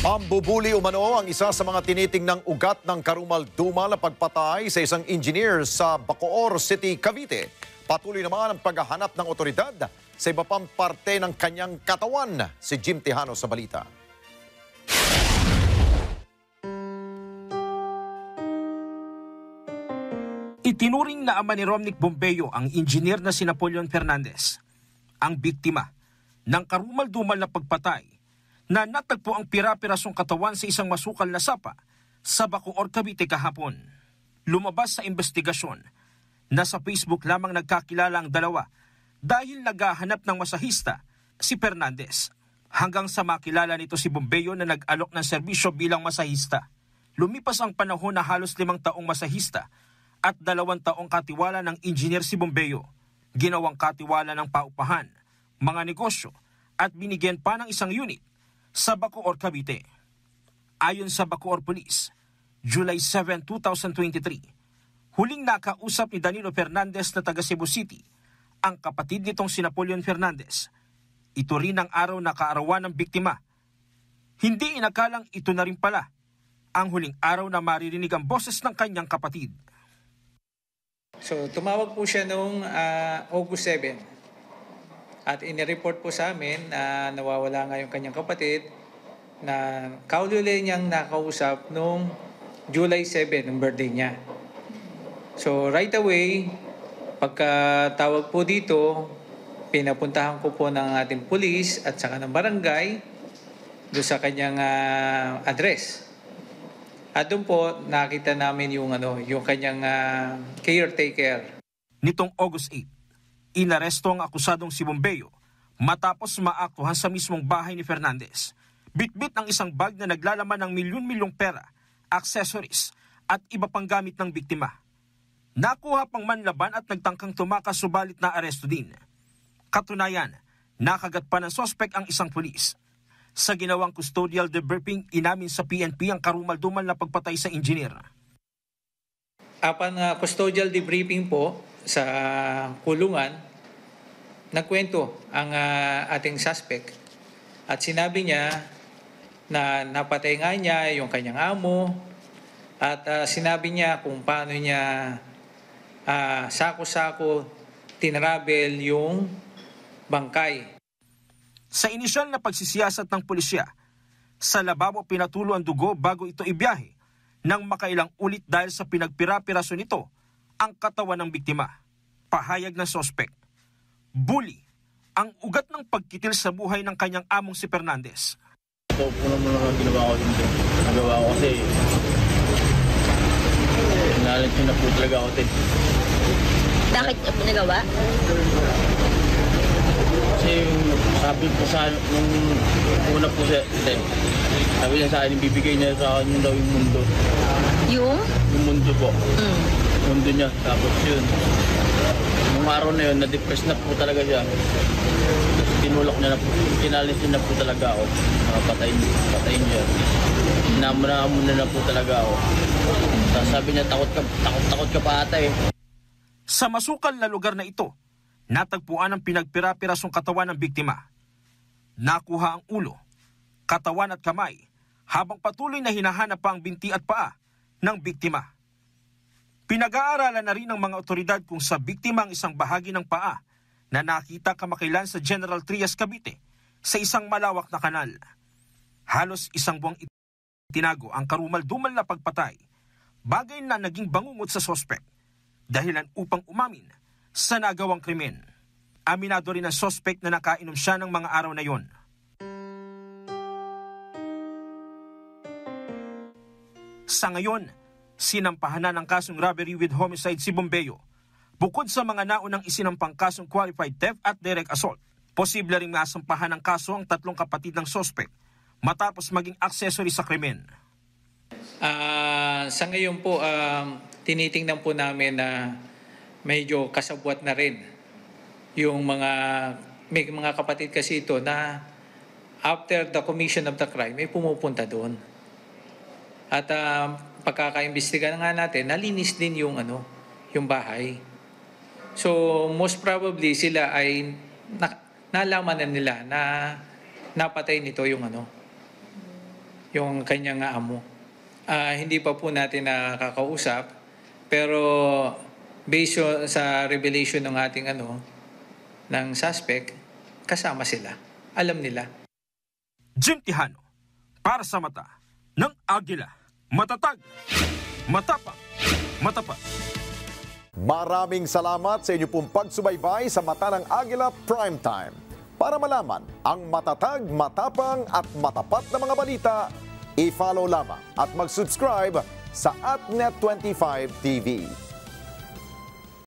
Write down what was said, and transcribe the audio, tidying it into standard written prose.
Pambubuli umano ang isa sa mga tinitingnang ugat ng karumal-dumal na pagpatay sa isang engineer sa Bacoor City, Cavite. Patuloy naman ang paghahanap ng otoridad sa iba pang parte ng kanyang katawan. Si Jim Tejano sa balita. Itinuring na ama ni Romnick Bombeyo ang engineer na si Napoleon Fernandez, ang biktima ng karumal-dumal na pagpatay na natagpo ang pira-pirasong katawan sa isang masukal na sapa sa Bacoor, Cavite kahapon. Lumabas sa investigasyon na sa Facebook lamang nagkakilala ang dalawa dahil naghahanap ng masahista si Fernandez. Hanggang sa makilala nito si Bombeyo na nag-alok ng serbisyo bilang masahista. Lumipas ang panahon na halos 5 taong masahista at 2 taong katiwala ng engineer si Bombeyo. Ginawang katiwala ng paupahan, mga negosyo at binigyan pa ng isang unit sa Bacoor, Cavite. Ayon sa Bacoor Police, July 7, 2023, huling nakausap ni Danilo Fernandez na taga Cebu City ang kapatid nitong si Napoleon Fernandez. Ito rin ang araw na kaarawan ng biktima. Hindi inakalang ito na rin pala ang huling araw na maririnig ang boses ng kanyang kapatid. So tumawag po siya noong August 7. At inireport po sa amin na nawawala nga yung kanyang kapatid na kauli niyang nakausap noong July 7, ng birthday niya. So right away, pagkatawag po dito, pinapuntahan ko po ng ating pulis at saka ng barangay doon sa kanyang address. At doon po nakita namin yung kanyang caretaker. Nitong August 8, inaresto ang akusadong si Bombeyo matapos maaktuhan sa mismong bahay ni Fernandez. Bitbit ang isang bag na naglalaman ng milyon-milyong pera, accessories at iba pang gamit ng biktima. Nakuha pang manlaban at nagtangkang tumakas subalit na aresto din. Katunayan, nakagat pa ng sospek ang isang pulis. Sa ginawang custodial debriefing, inamin sa PNP ang karumal-dumal na pagpatay sa engineer. Upon custodial debriefing po sa kulungan, nagkwento ang ating suspect at sinabi niya na napatay nga niya yung kanyang amo at sinabi niya kung paano niya sako-sako tinravel yung bangkay. Sa inisyal na pagsisiyasat ng pulisya, sa lababo pinatulo ang dugo bago ito ibiyahe nang makailang ulit dahil sa pinagpira-piraso nito ang katawan ng biktima. Pahayag ng sospek, bully ang ugat ng pagkitil sa buhay ng kanyang among si Fernandez. Ito po naman ang ginawa ko dito. Nagawa ko kasi nalit na po talaga ako. Bakit niya po nagawa? Kasi sabi po sa nung una po siya, sabi niya sa akin, bibigay niya sa akin yung daw yung mundo. Yung? Yung mundo po. Mundo niya. Tapos yun. Nung araw na yun, na-depress na po talaga siya. Tinulak niya na po, kinalis niya na po talaga ako. Patayin niya. Namuna na po talaga ako. Tapos sabi niya, takot ka pa ata eh. Sa masukal na lugar na ito, natagpuan ang pinagpira-pirasong katawan ng biktima. Nakuha ang ulo, katawan at kamay, habang patuloy na hinahanap pa ang binti at paa ng biktima. Pinag-aaralan na rin ng mga otoridad kung sa biktima ang isang bahagi ng paa na nakita kamakailan sa General Trias, Cavite sa isang malawak na kanal. Halos isang buwang itinago ang karumal-dumal na pagpatay, bagay na naging bangungot sa sospek, dahilan upang umamin sa nagawang krimen. Aminado rin ang sospek na nakainom siya ng mga araw na yon. Sa ngayon, sinampahan na ng kasong robbery with homicide si Bombeyo. Bukod sa mga naunang isinampang kasong qualified theft at direct assault, posible ring masampahan ng kaso ang 3 kapatid ng sospek matapos maging accessory sa krimen. Sa ngayon po, tinitingnan po namin na medyo kasabwat na rin yung may mga kapatid kasi ito na after the commission of the crime, may pumupunta doon. At pagkakaimbestiga nga natin, nalinis din yung bahay. So most probably sila ay nalaman na nila na napatay nito yung yung kanyang amo. Hindi pa po natin nakakausap, pero based sa revelation ng ating ng suspect, kasama sila. Alam nila. Jim Tijano, para sa mata ng Agila. Matatag, matapang, matapat. Maraming salamat sa inyo pong pagsubaybay sa Mata ng Agila Primetime. Para malaman ang matatag, matapang at matapat na mga balita, i-follow lamang at mag-subscribe sa AtNet25 TV.